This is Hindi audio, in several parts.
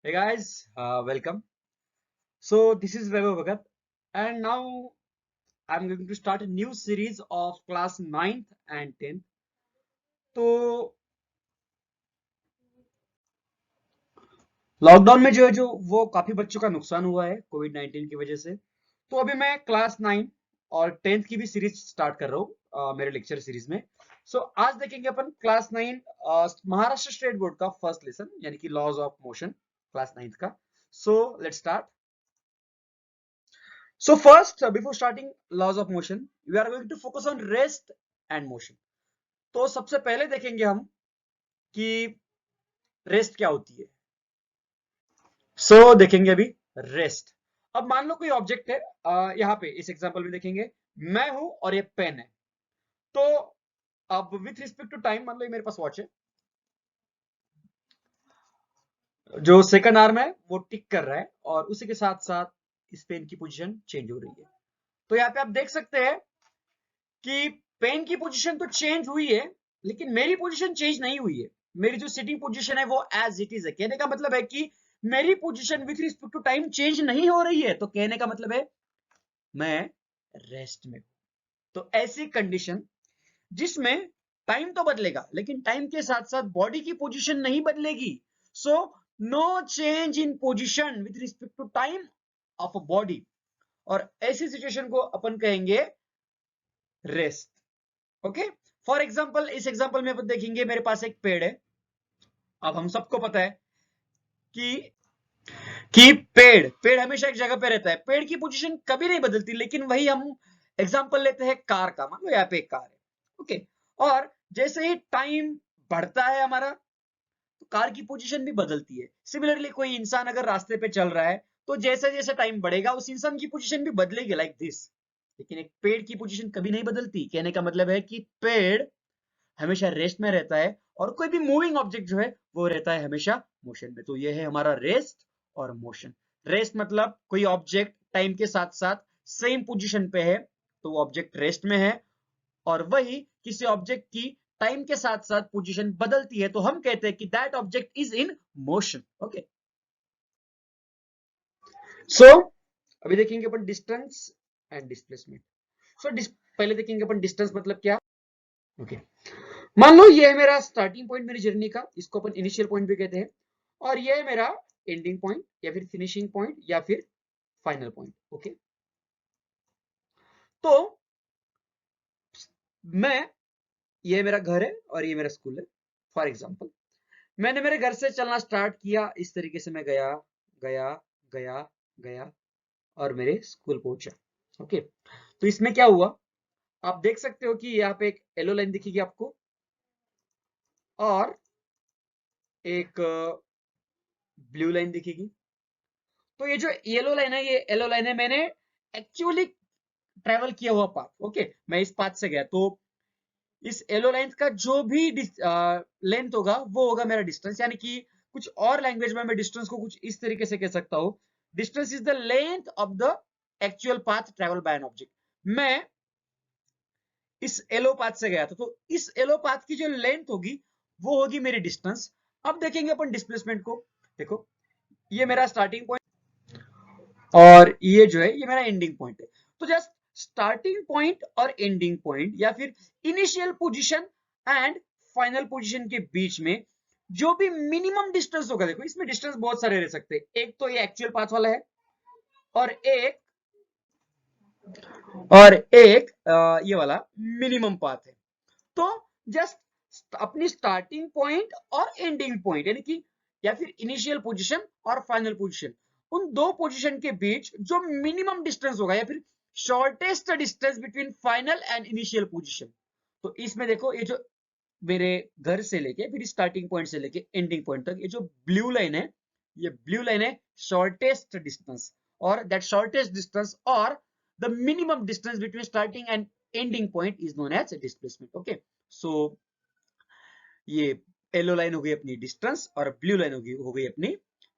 Hey guys, welcome. So this is Vaibhav Bhagat, and now I'm going to start a new series of class 9th and 10th. तो लॉकडाउन में जो है जो वो काफी बच्चों का नुकसान हुआ है कोविड 19 की वजह से। तो अभी मैं क्लास 9 और 10th की भी सीरीज स्टार्ट कर रहा हूँ मेरे लेक्चर सीरीज में। सो आज देखेंगे अपन क्लास 9 महाराष्ट्र स्टेट बोर्ड का फर्स्ट लेसन यानी कि laws of motion class 9th का। So let's start. So first, before starting laws of motion, we are going to focus on rest and motion. तो सबसे पहले देखेंगे हम कि रेस्ट क्या होती है। देखेंगे अभी रेस्ट। अब मान लो कोई ऑब्जेक्ट है, यहाँ पे इस एग्जांपल में देखेंगे मैं हूं और ये पेन है। तो अब विथ रिस्पेक्ट टू टाइम मान लो ये मेरे पास वॉच है, जो सेकंड आर्म है वो टिक कर रहा है और उसी के साथ साथ इस पेन की पोजीशन चेंज हो रही है। तो यहाँ पे आप देख सकते हैं कि पेन की पोजीशन तो चेंज हुई है लेकिन मेरी पोजीशन चेंज नहीं हुई है। मेरी जो सिटिंग पोजीशन है वो एज इट इज है। कहने का मतलब है कि मेरी position with respect to time change नहीं हो रही है। तो कहने का मतलब है मैं रेस्ट में हूं। तो ऐसी कंडीशन जिसमें टाइम तो बदलेगा लेकिन टाइम के साथ साथ बॉडी की पोजीशन नहीं बदलेगी। So no change in position with respect to time of a body, और ऐसी सिचुएशन को अपन कहेंगे रेस्ट। ओके, फॉर एग्जाम्पल इस एग्जाम्पल में अपन देखेंगे मेरे पास एक पेड़ है। अब हम सबको पता है कि पेड़ पेड़ हमेशा एक जगह पे रहता है, पेड़ की पोजीशन कभी नहीं बदलती। लेकिन वही हम एग्जाम्पल लेते हैं कार का। मान लो यहाँ पे एक कार है, ओके, और जैसे ही टाइम बढ़ता है हमारा तो कार की पोजीशन भी बदलती है। सिमिलरली कोई इंसान अगर रास्ते पे चल रहा है तो जैसे जैसे टाइम बढ़ेगा उस इंसान की पोजीशन भी बदलेगी लाइक दिस। लेकिन एक पेड़ की पोजीशन कभी नहीं बदलती। कहने का मतलब है कि पेड़ हमेशा रेस्ट में रहता है और कोई भी मूविंग ऑब्जेक्ट जो है वो रहता है हमेशा मोशन में। तो ये है हमारा रेस्ट और मोशन। रेस्ट मतलब कोई ऑब्जेक्ट टाइम के साथ साथ सेम पोजीशन पे है तो वो ऑब्जेक्ट रेस्ट में है, और वही किसी ऑब्जेक्ट की टाइम के साथ साथ पोजीशन बदलती है तो हम कहते हैं कि that object is in motion. Okay, so अभी देखेंगे अपन डिस्टेंस एंड डिस्प्लेसमेंट। पहले देखेंगे अपन डिस्टेंस मतलब क्या। ओके, मान लो ये है मेरा स्टार्टिंग पॉइंट मेरी जर्नी का, इसको अपन इनिशियल पॉइंट भी कहते हैं, और ये है मेरा एंडिंग पॉइंट या फिर फिनिशिंग पॉइंट या फिर फाइनल पॉइंट। ओके, तो मैं ये मेरा घर है और ये मेरा स्कूल है। फॉर एग्जाम्पल मैंने मेरे घर से चलना स्टार्ट किया, इस तरीके से मैं गया गया गया गया और मेरे स्कूल पहुंचा। ओके, तो इसमें क्या हुआ, आप देख सकते हो कि यहाँ पे एक येलो लाइन दिखेगी आपको और एक ब्लू लाइन दिखेगी। तो ये जो येलो लाइन है, ये येलो लाइन है मैंने एक्चुअली ट्रेवल किया हुआ पाथ। ओके, मैं इस पाथ से गया तो इस येलो लाइन का जो भी लेंथ होगा वो होगा मेरा डिस्टेंस। यानी कि कुछ और लैंग्वेज में मैं डिस्टेंस को कुछ इस तरीके से कह सकता हूं, distance is the length of the actual path travel by an object. मैं इस येलो पाथ से गया था तो इस येलो पाथ की जो लेंथ होगी वो होगी मेरी डिस्टेंस। अब देखेंगे अपन डिस्प्लेसमेंट को। देखो, ये मेरा स्टार्टिंग पॉइंट और ये जो है ये मेरा एंडिंग पॉइंट है। तो जस्ट स्टार्टिंग पॉइंट और एंडिंग पॉइंट या फिर initial position and final position के बीच में जो भी मिनिमम डिस्टेंस होगा, देखो इसमें डिस्टेंस बहुत सारे रह सकते हैं। एक तो ये एक्चुअल पाथ वाला है और एक ये वाला मिनिमम पाथ है। तो जस्ट अपनी स्टार्टिंग पॉइंट और एंडिंग पॉइंट यानी कि या फिर इनिशियल पोजीशन और फाइनल पोजीशन, उन दो पोजीशन के बीच जो मिनिमम डिस्टेंस होगा या फिर shortest distance between final and initial position. तो इसमें देखो ये जो मेरे घर से लेके फिर स्टार्टिंग पॉइंट से लेके एंडिंग पॉइंट तक ये जो ब्लू लाइन है, ये ब्लू लाइन है शॉर्टेस्ट डिस्टेंस, और दैट शॉर्टेस्ट डिस्टेंस और the minimum distance between starting and ending point is known as displacement. Okay, so ये येलो लाइन हो गई अपनी डिस्टेंस और ब्लू लाइन हो गई अपनी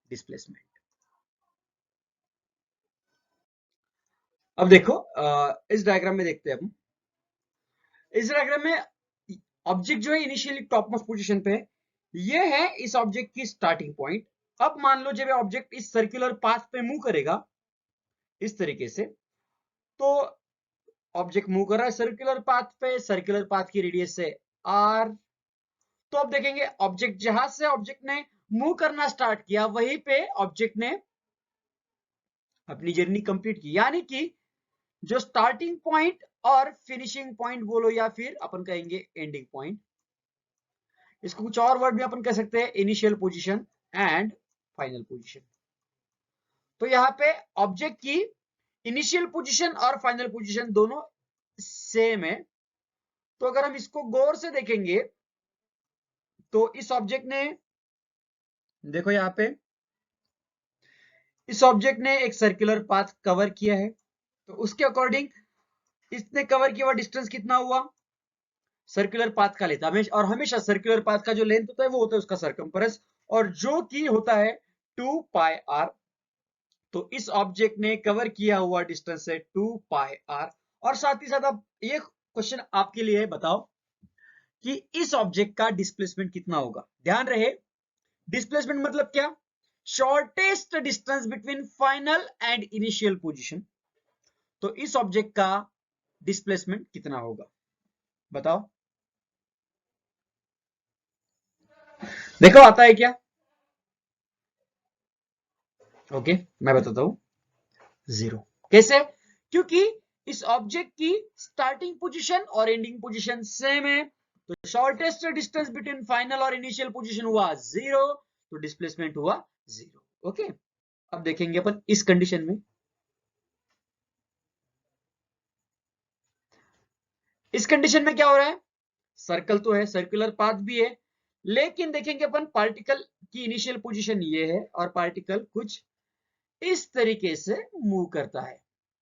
डिस्प्लेसमेंट। अब देखो इस डायग्राम में देखते हैं हम। इस डायग्राम में ऑब्जेक्ट जो है इनिशियली टॉप मोस्ट पोजीशन पे है, ये है इस ऑब्जेक्ट की स्टार्टिंग पॉइंट अब मान लो जब ऑब्जेक्ट इस सर्कुलर पाथ पे मूव करेगा इस तरीके से, तो ऑब्जेक्ट मूव कर रहा है सर्कुलर पाथ पे, सर्कुलर पाथ की रेडियस है r। तो अब देखेंगे ऑब्जेक्ट जहां से ऑब्जेक्ट ने मूव करना स्टार्ट किया वहीं पे ऑब्जेक्ट ने अपनी जर्नी कंप्लीट की, यानी कि जो स्टार्टिंग पॉइंट और फिनिशिंग पॉइंट बोलो या फिर अपन कहेंगे एंडिंग पॉइंट, इसको कुछ और वर्ड में अपन कह सकते हैं initial position and final position. तो यहाँ पे ऑब्जेक्ट की इनिशियल पोजीशन और फाइनल पोजीशन दोनों सेम है। तो अगर हम इसको गौर से देखेंगे तो इस ऑब्जेक्ट ने, देखो यहाँ पे इस ऑब्जेक्ट ने एक सर्कुलर पाथ कवर किया है, तो उसके अकॉर्डिंग इसने कवर किया हुआ डिस्टेंस कितना हुआ, सर्कुलर पाथ का लेता है और हमेशा सर्कुलर पाथ का जो लेंथ होता है वो होता है उसका सर्कम्फरेंस, और जो कि होता है 2 पाई r। तो इस ऑब्जेक्ट ने कवर किया हुआ डिस्टेंस है 2 पाई r। और साथ ही साथ अब ये क्वेश्चन आपके लिए बताओ कि इस ऑब्जेक्ट का डिस्प्लेसमेंट कितना होगा। ध्यान रहे डिस्प्लेसमेंट मतलब क्या, shortest distance between final and initial position. तो इस ऑब्जेक्ट का डिस्प्लेसमेंट कितना होगा बताओ। देखो आता है क्या, ओके मैं बताता हूं, 0। कैसे, क्योंकि इस ऑब्जेक्ट की स्टार्टिंग पोजीशन और एंडिंग पोजीशन सेम है, तो शॉर्टेस्ट डिस्टेंस बिटवीन फाइनल और इनिशियल पोजीशन हुआ 0, तो डिस्प्लेसमेंट हुआ 0। ओके, अब देखेंगे अपन इस कंडीशन में, इस कंडीशन में क्या हो रहा है, सर्कल तो है, सर्कुलर पाथ भी है, लेकिन देखेंगे अपन पार्टिकल की इनिशियल पोजीशन ये है और पार्टिकल कुछ इस तरीके से मूव करता है।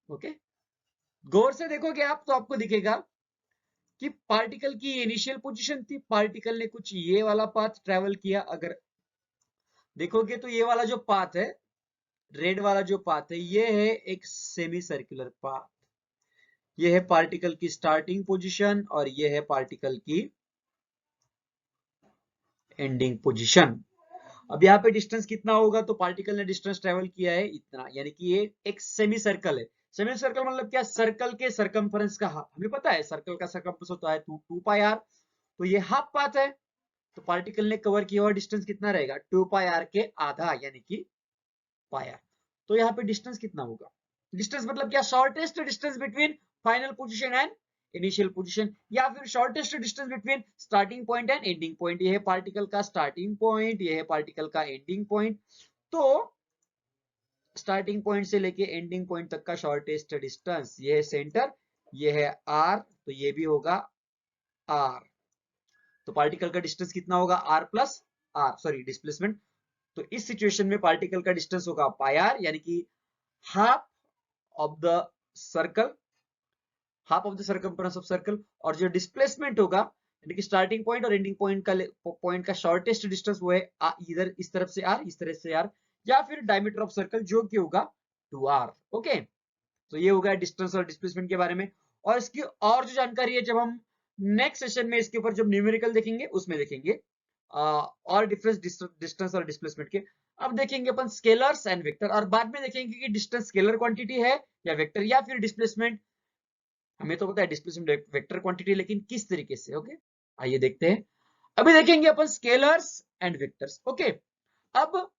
ओके, गौर से देखोगे आप तो आपको दिखेगा कि पार्टिकल की इनिशियल पोजीशन थी, पार्टिकल ने कुछ ये वाला पाथ ट्रेवल किया। अगर देखोगे तो ये वाला जो पाथ है, रेड वाला जो पाथ है, ये है एक सेमी सर्कुलर पाथ। ये है पार्टिकल की स्टार्टिंग पोजीशन और ये है पार्टिकल की एंडिंग पोजीशन। अब यहाँ पे डिस्टेंस कितना होगा, तो पार्टिकल ने डिस्टेंस ट्रेवल किया है इतना, यानी कि ये एक सेमी सर्कल है। सेमी सर्कल मतलब क्या, सर्कल के सरकमफ्रेंस का हाफ, हमें पता है सर्कल का सरकमफ्रेंस होता है 2 पाई r, तो ये हाफ पाथ है। तो पार्टिकल ने कवर किया हुआ डिस्टेंस कितना रहेगा, 2 पाई r के आधा, यानी कि पाई r। तो यहाँ पे डिस्टेंस कितना होगा, डिस्टेंस मतलब क्या, shortest distance between final position and initial position, या फिर shortest distance between starting point and ending point. ये है पार्टिकल का स्टार्टिंग पॉइंट, ये है पार्टिकल का एंडिंग पॉइंट। तो स्टार्टिंग पॉइंट से लेके एंडिंग पॉइंट तक का शॉर्टेस्ट डिस्टेंस ये है सेंटर, ये है r, तो ये भी होगा r। तो पार्टिकल का डिस्टेंस कितना होगा, r plus r, sorry displacement. तो इस सिचुएशन में पार्टिकल का डिस्टेंस होगा पाई r, यानी कि half of the circle, half of the circumference of circle. और जो डिस्प्लेसमेंट होगा, यानी कि स्टार्टिंग पॉइंट और एंडिंग पॉइंट का शॉर्टेस्ट डिस्टेंस वो है इधर इस तरफ से r, इस तरफ से r, या फिर डायमीटर ऑफ सर्कल जो कि होगा 2r। ओके, तो ये हो गया डिस्टेंस और डिस्प्लेसमेंट के बारे में। और इसकी और जो जानकारी है जब हम नेक्स्ट सेशन में इसके ऊपर जब न्यूमेरिकल देखेंगे उसमें देखेंगे और डिफरेंस डिस्टेंस और डिस्प्लेसमेंट के। अब देखेंगे अपन स्केलर्स एंड वेक्टर, और बाद में देखेंगे कि डिस्टेंस स्केलर क्वांटिटी है या वेक्टर, या फिर डिस्प्लेसमेंट, हमें तो पता है डिस्प्लेसमेंट वेक्टर क्वांटिटी, लेकिन किस तरीके से। ओके, आइए देखते हैं। अभी देखेंगे अपन स्केलर्स एंड वेक्टर्स। ओके, अब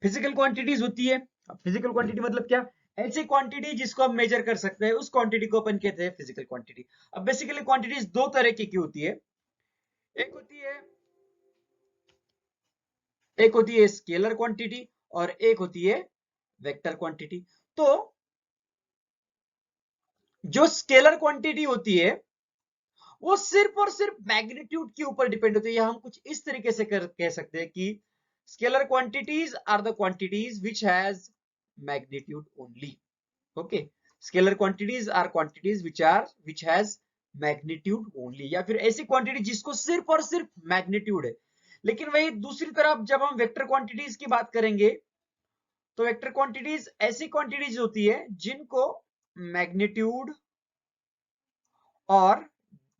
फिजिकल क्वांटिटीज होती है। फिजिकल क्वांटिटी मतलब क्या, ऐसी क्वांटिटी जिसको हम मेजर कर सकते हैं, उस क्वांटिटी को अपन कहते हैं फिजिकल क्वांटिटी। अब बेसिकली क्वांटिटीज दो तरह की होती है, एक होती है स्केलर क्वांटिटी और एक होती है वेक्टर क्वांटिटी। तो जो स्केलर क्वांटिटी होती है वो सिर्फ और सिर्फ मैग्नीट्यूड के ऊपर डिपेंड होती है, या हम कुछ इस तरीके से कह सकते हैं कि scalar quantities are the quantities which has magnitude only. Okay, scalar quantities are quantities which has magnitude only, या फिर ऐसी क्वांटिटी जिसको सिर्फ और सिर्फ मैग्नीट्यूड है। लेकिन वही दूसरी तरफ जब हम वेक्टर क्वांटिटीज की बात करेंगे, तो वेक्टर क्वांटिटीज ऐसी क्वांटिटीज होती है जिनको मैग्नीट्यूड और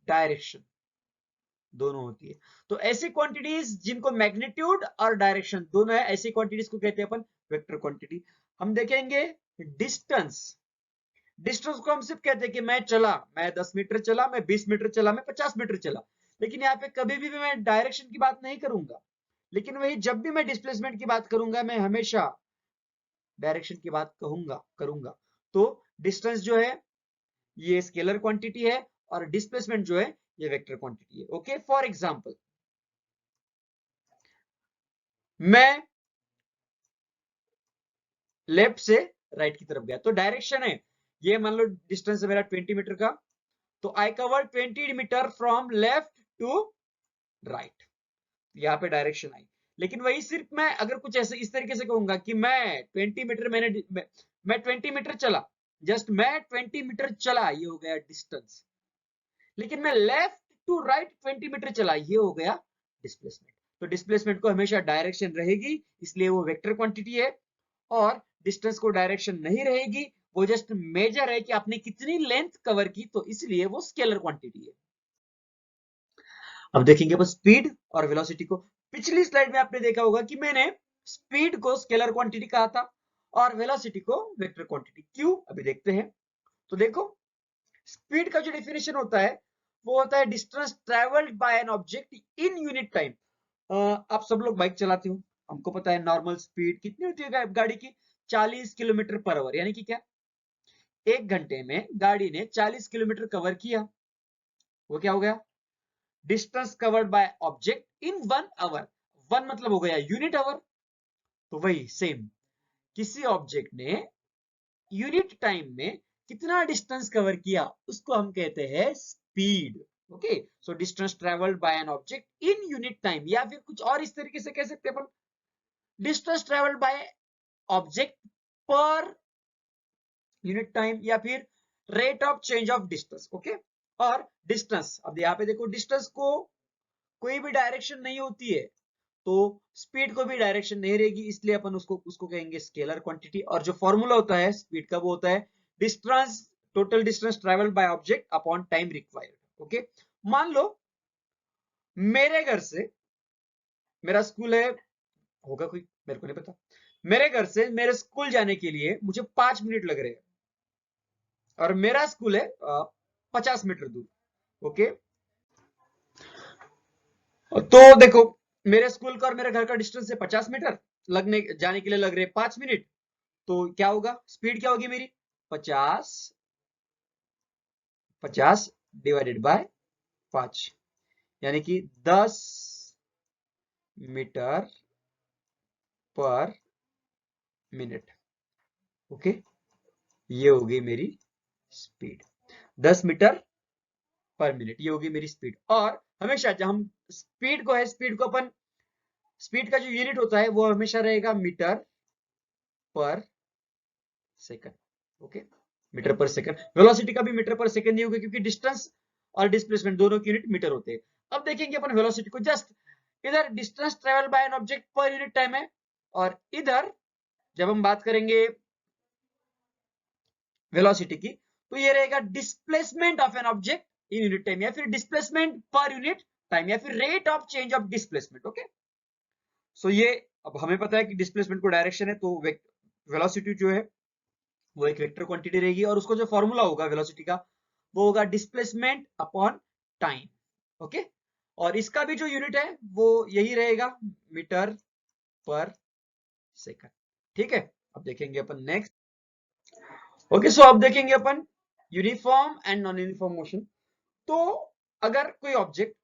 डायरेक्शन दोनों होती है। तो ऐसी क्वांटिटीज जिनको मैग्नीट्यूड और डायरेक्शन दोनों है, ऐसी क्वांटिटीज को कहते हैं अपन वेक्टर क्वांटिटी। हम देखेंगे डिस्टेंस। डिस्टेंस को हम सिर्फ कहते हैं कि मैं 10 मीटर चला, मैं 20 मीटर चला, मैं 50 मीटर चला। लेकिन यहाँ पे कभी भी मैं डायरेक्शन की बात नहीं करूंगा। लेकिन वही जब भी मैं डिस्प्लेसमेंट की बात करूंगा, मैं हमेशा डायरेक्शन की बात करूंगा। तो डिस्टेंस जो है ये स्केलर क्वांटिटी है और डिस्प्लेसमेंट जो है ये वेक्टर क्वांटिटी है। ओके, फॉर एग्जांपल मैं लेफ्ट से राइट की तरफ गया, तो डायरेक्शन है ये, मान लो डिस्टेंस है मेरा 20 मीटर का, तो I cover 20 metre from left to right, यहाँ पे डायरेक्शन आई। लेकिन वही सिर्फ मैं अगर कुछ ऐसे इस तरीके से कहूंगा कि मैं 20 मीटर मैं 20 मीटर चला, जस्ट मैं 20 मीटर चला, ये हो गया डिस्टेंस। लेकिन मैं लेफ्ट टू राइट 20 मीटर चला, ये हो गया डिस्प्लेसमेंट। तो डिस्प्लेसमेंट को हमेशा डायरेक्शन रहेगी, इसलिए वो वेक्टर क्वांटिटी है। और डिस्टेंस को डायरेक्शन नहीं रहेगी, वो जस्ट मेजर है कि आपने कितनी लेंथ कवर की, तो इसलिए वो स्केलर क्वांटिटी है। अब देखेंगे अपन स्पीड और वेलोसिटी को। पिछली स्लाइड में आपने देखा होगा कि मैंने स्पीड को स्केलर क्वांटिटी कहा था और वेलोसिटी को वेक्टर क्वांटिटी। क्यों, अभी देखते हैं। तो देखो, स्पीड का जो डेफिनेशन होता है वो होता है distance travelled bye N object in unit time. आप सब लोग बाइक चलाते हो, हमको पता है नॉर्मल स्पीड कितनी होती है गाड़ी की, 40 किलोमीटर पर आवर। यानी कि क्या, 1 घंटे में गाड़ी ने 40 किलोमीटर कवर किया, वो क्या हो गया, distance covered by object in 1 hour. 1 मतलब हो गया यूनिट आवर। तो वही सेम, किसी ऑब्जेक्ट ने यूनिट टाइम में कितना डिस्टेंस कवर किया, उसको हम कहते हैं speed. Okay, so distance travelled bye N object in unit time, या फिर कुछ और इस तरीके से कह सकते हैं अपन, distance travelled by object per unit time, या फिर rate of change of distance. Okay, और डिस्टेंस, अब यहाँ पे देखो, डिस्टेंस को कोई भी डायरेक्शन नहीं होती है, तो स्पीड को भी डायरेक्शन नहीं रहेगी, इसलिए अपन उसको कहेंगे स्केलर क्वांटिटी। और जो फॉर्मूला होता है स्पीड का वो होता है distance, total distance travelled by object upon time required. Okay, मान लो मेरे घर से, मेरा स्कूल है, होगा कोई, मेरे को नहीं पता, मेरे घर से मेरे स्कूल जाने के लिए मुझे 5 मिनट लग रहे हैं, और मेरा स्कूल है 50 मीटर दूर। ओके, तो देखो, मेरे स्कूल का और मेरे घर का डिस्टेंस है 50 मीटर, लगने जाने के लिए लग रहे 5 मिनट। तो क्या होगा, स्पीड क्या होगी मेरी, 50 डिवाइडेड बाय 5, यानी कि 10 मीटर पर मिनट। ओके, ये होगी मेरी स्पीड, 10 मीटर पर मिनट, ये होगी मेरी स्पीड। और हमेशा जब हम स्पीड को है, स्पीड को अपन, स्पीड का जो यूनिट होता है वो हमेशा रहेगा मीटर पर सेकंड। ओके, मीटर पर सेकंड। वेलोसिटी का भी मीटर पर सेकंड नहीं होगा, क्योंकि डिस्टेंस और डिस्प्लेसमेंट दोनों की यूनिट मीटर होते हैं। अब देखेंगे अपन वेलोसिटी को, जस्ट इधर distance travel by an object per unit time है, और इधर जब हम बात करेंगे वेलोसिटी की, तो ये रहेगा displacement of an object in unit time, या फिर डिस्प्लेसमेंट पर यूनिट टाइम, या फिर rate of change of displacement. Okay, so ये, अब हमें पता है कि डिस्प्लेसमेंट को डायरेक्शन है, तो वेलोसिटी जो है वो एक वेक्टर क्वांटिटी रहेगी, और उसको जो फॉर्मूला होगा वेलोसिटी का वो होगा डिस्प्लेसमेंट अपॉन टाइम। ओके, और इसका भी जो यूनिट है वो यही रहेगा, मीटर पर सेकंड। ठीक है, अब देखेंगे अपन नेक्स्ट। ओके, सो अब देखेंगे अपन uniform and non uniform motion. तो अगर कोई ऑब्जेक्ट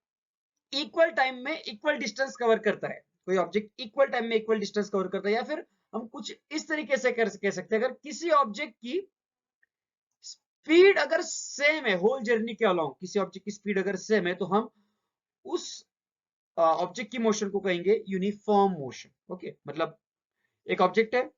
इक्वल टाइम में इक्वल डिस्टेंस कवर करता है, कोई ऑब्जेक्ट इक्वल टाइम में इक्वल डिस्टेंस कवर करता है, या फिर हम कुछ इस तरीके से कह सकते हैं, अगर किसी ऑब्जेक्ट की स्पीड अगर सेम है होल जर्नी के अलोंग, किसी ऑब्जेक्ट की स्पीड अगर सेम है, तो हम उस ऑब्जेक्ट की मोशन को कहेंगे यूनिफॉर्म मोशन। ओके, मतलब एक ऑब्जेक्ट है,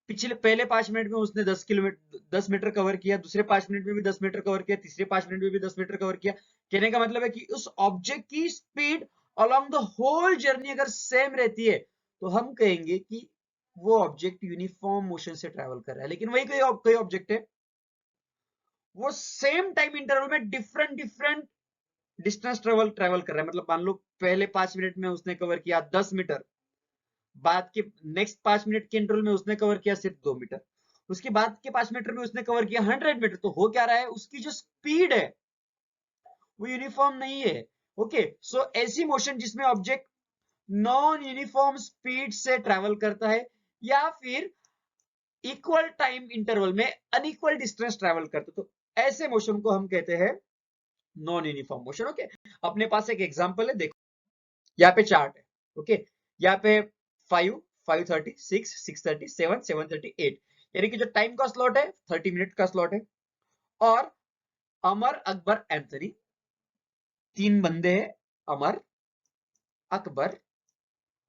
पिछले पहले 5 मिनट में उसने 10 मीटर कवर किया, दूसरे 5 मिनट में भी 10 मीटर कवर किया, तीसरे 5 मिनट में भी 10 मीटर कवर किया। कहने का मतलब है कि उस ऑब्जेक्ट की speed along the whole journey अगर सेम रहती है, तो हम कहेंगे कि वो ऑब्जेक्ट यूनिफॉर्म मोशन से ट्रेवल कर रहा है। लेकिन वही कोई ऑब्जेक्ट है, वो सेम टाइम इंटरवल में डिफरेंट डिफरेंट डिस्टेंस ट्रेवल कर रहा है, मतलब मान लो पहले 5 मिनट में उसने कवर किया 10 मीटर, बाद के नेक्स्ट 5 मिनट के इंटरवल में उसने कवर किया सिर्फ 2 मीटर, उसके बाद के 5 मीटर में उसने कवर किया 100 मीटर, तो हो क्या रहा है, उसकी जो स्पीड है वो यूनिफॉर्म नहीं है। ओके, सो ऐसी मोशन जिसमें ऑब्जेक्ट नॉन यूनिफॉर्म स्पीड से ट्रेवल करता है या फिर इक्वल टाइम इंटरवल में अनइक्वल डिस्टेंस ट्रेवल करता है, तो ऐसे मोशन को हम कहते हैं नॉन यूनिफॉर्म मोशन। ओके, अपने पास एक एग्जांपल है, देखो यहाँ पे चार्ट है। ओके, यहाँ पे 5, 5:30, 6, 6:30, 7, 7:30, 8, यानी कि जो टाइम का स्लॉट है 30 मिनट का स्लॉट है, और अमर, अकबर, एंथनी, 3 बंदे हैं, अमर, अकबर,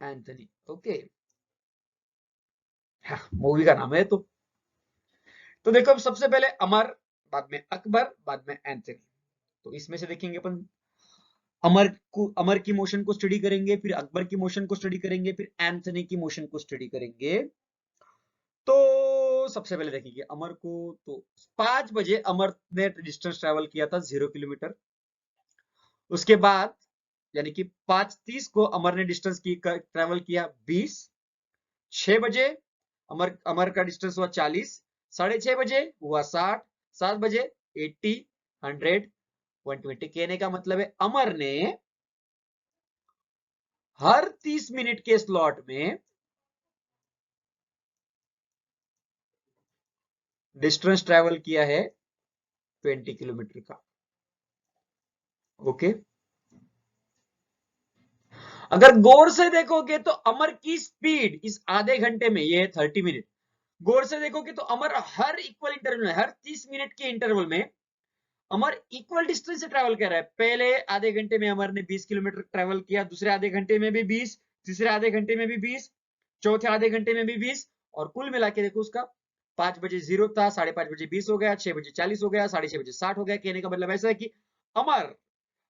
एंथनी। ओके, मूवी का नाम है तो देखो, अब सबसे पहले अमर, बाद में अकबर, बाद में एंथनी। तो इसमें से देखेंगे अपन, अमर की मोशन को स्टडी करेंगे, फिर अकबर की मोशन को स्टडी करेंगे, फिर एंथनी की मोशन को स्टडी करेंगे। तो सबसे पहले देखेंगे अमर को। तो 5 बजे अमर ने डिस्टेंस ट्रेवल किया था 0 किलोमीटर। उसके बाद यानी कि 5:30 को अमर ने डिस्टेंस की ट्रेवल किया 20। 6 बजे अमर का डिस्टेंस हुआ 40। 6:30 बजे हुआ 60। 7 बजे 80, 100, 120। कहने का मतलब है अमर ने हर 30 मिनट के स्लॉट में डिस्टेंस ट्रेवल किया है 20 किलोमीटर का। ओके, अगर गौर से देखोगे तो अमर की स्पीड इस आधे घंटे में, ये 30 मिनट, गौर से देखोगे तो अमर हर इक्वल इंटरवल में, हर 30 मिनट के इंटरवल में अमर इक्वल डिस्टेंस से ट्रेवल कर रहा है। पहले आधे घंटे में अमर ने 20 किलोमीटर ट्रेवल किया, दूसरे आधे घंटे में भी 20, तीसरे आधे घंटे में भी 20, चौथे आधे घंटे में भी 20, और कुल मिला के देखो उसका 5 बजे 0 था, 5:30 बजे 20 हो गया, 6 बजे 40 हो गया, 6:30 बजे 60 हो गया। कहने का मतलब ऐसा है कि अमर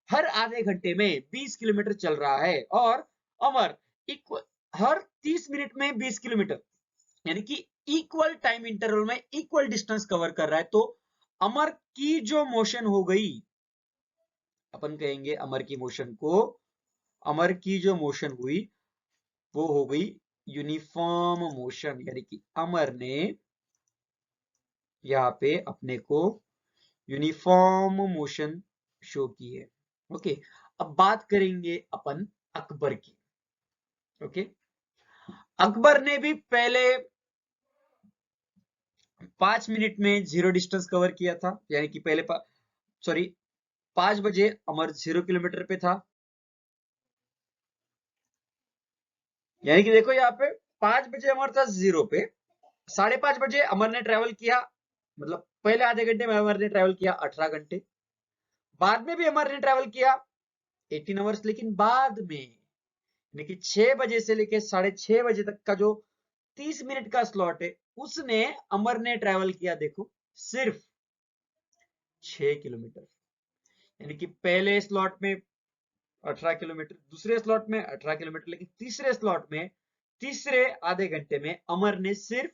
हर आधे घंटे में 20 किलोमीटर चल रहा है, और अमर इक्वल हर 30 मिनट में 20 किलोमीटर, यानी कि इक्वल टाइम इंटरवल में इक्वल डिस्टेंस कवर कर रहा है। तो अमर की जो मोशन हो गई, अपन कहेंगे अमर की मोशन को, अमर की जो मोशन हुई वो हो गई यूनिफॉर्म मोशन, यानी कि अमर ने यहाँ पे अपने को यूनिफॉर्म मोशन शो की है। ओके, अब बात करेंगे अपन अकबर की। ओके, अकबर ने भी पहले 5 मिनट में 0 डिस्टेंस कवर किया था, यानी कि पहले सॉरी 5 बजे अमर 0 किलोमीटर पे था, यानी कि देखो यहाँ पे 5 बजे अमर था 0 पे, 5:30 बजे अमर ने ट्रेवल किया, मतलब पहले आधे घंटे में अमर ने ट्रेवल किया 18 घंटे, बाद में भी अमर ने ट्रेवल किया 18 आवर्स, लेकिन बाद में यानी कि 6 बजे से लेकर 6:30 बजे तक का जो 30 मिनट का स्लॉट है, उसने अमर ने ट्रेवल किया देखो सिर्फ 6 किलोमीटर, यानी कि पहले स्लॉट में 18 किलोमीटर, दूसरे स्लॉट में 18 किलोमीटर, लेकिन तीसरे स्लॉट में, तीसरे आधे घंटे में अमर ने सिर्फ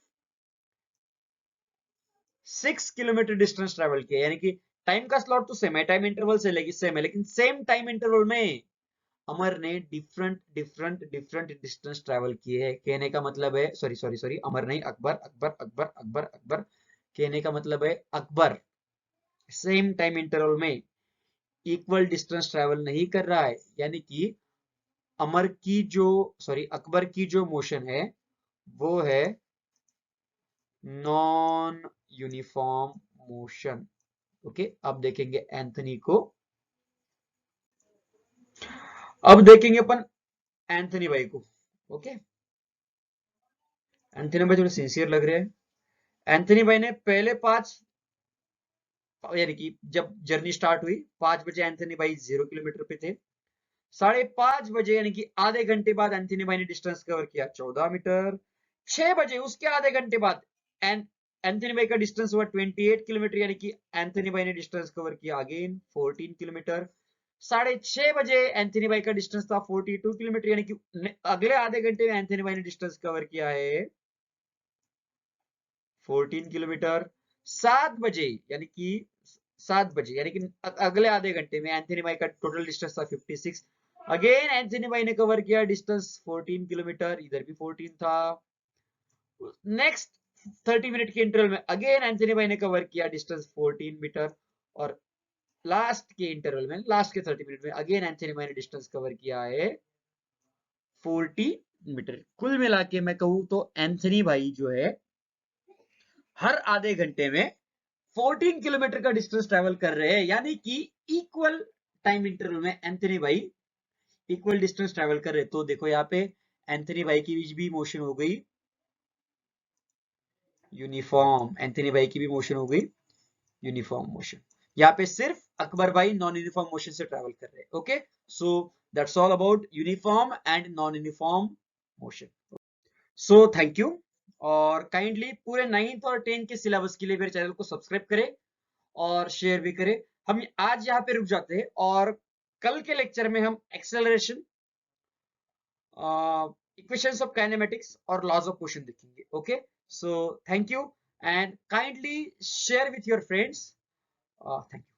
6 किलोमीटर डिस्टेंस ट्रेवल किया, यानी कि टाइम का स्लॉट तो सेम है, टाइम इंटरवल से सेम है, लेकिन सेम टाइम इंटरवल में अमर ने different different different distance travel किए हैं। कहने का मतलब है, सॉरी सॉरी सॉरी, अमर नहीं, अकबर, अकबर, अकबर, अकबर, अकबर। कहने का मतलब है अकबर सेम टाइम इंटरवल में इक्वल डिस्टेंस ट्रेवल नहीं कर रहा है, यानी कि अमर की जो सॉरी अकबर की जो मोशन है वो है नॉन यूनिफॉर्म मोशन। ओके, अब देखेंगे एंथनी को। अब देखेंगे अपन एंथनी भाई को। ओके, एंथनी भाई थोड़े सिंसियर लग रहे हैं। एंथनी भाई ने पहले 5, यानी कि जब जर्नी स्टार्ट हुई 5 बजे एंथनी भाई 0 किलोमीटर पे थे, 5:30 बजे यानी कि आधे घंटे बाद एंथनी भाई ने डिस्टेंस कवर किया 14 मीटर। 6 बजे उसके आधे घंटे बाद एंथनी भाई का डिस्टेंस हुआ 28 किलोमीटर, यानी कि एंथनी भाई ने डिस्टेंस कवर किया अगेन 14 किलोमीटर। 6:30 बजे एंथनी भाई का डिस्टेंस था 42 किलोमीटर, यानी कि अगले आधे घंटे में एंथनी भाई ने डिस्टेंस कवर किया है 14 किलोमीटर। 7 बजे यानी कि 7 बजे, यानी कि अगले आधे घंटे में एंथनी भाई का टोटल डिस्टेंस था 56। अगेन एंथनी भाई ने कवर किया डिस्टेंस 14 किलोमीटर, इधर भी 14 था। नेक्स्ट 30 मिनट के इंटरवल में अगेन एंथनी भाई ने कवर किया डिस्टेंस 14 मीटर, और लास्ट के इंटरवल में, लास्ट के 30 मिनट में अगेन एंथनी भाई ने डिस्टेंस कवर किया है 40 मीटर। कुल मिला के मैं कहूं तो एंथनी भाई जो है हर आधे घंटे में 14 किलोमीटर का डिस्टेंस ट्रेवल कर रहे हैं, यानी कि इक्वल टाइम इंटरवल में एंथनी भाई इक्वल डिस्टेंस ट्रेवल कर रहे हैं। तो देखो यहाँ पे एंथनी भाई की भी मोशन हो गई यूनिफॉर्म, एंथनी भाई की भी मोशन हो गई यूनिफॉर्म मोशन। यहाँ पे सिर्फ अकबर भाई नॉन यूनिफॉर्म मोशन से ट्रेवल कर रहे हैं। Okay, so that's all about uniform and non uniform motion. So thank you, और काइंडली पूरे 9th और 10th के सिलेबस के लिए मेरे चैनल को सब्सक्राइब करें और शेयर भी करें। हम आज यहाँ पे रुक जाते हैं, और कल के लेक्चर में हम एक्सेलरेशन, इक्वेशंस ऑफ काइनेमेटिक्स और लॉज ऑफ मोशन देखेंगे। Okay, so thank you and kindly share with your friends. Thank you.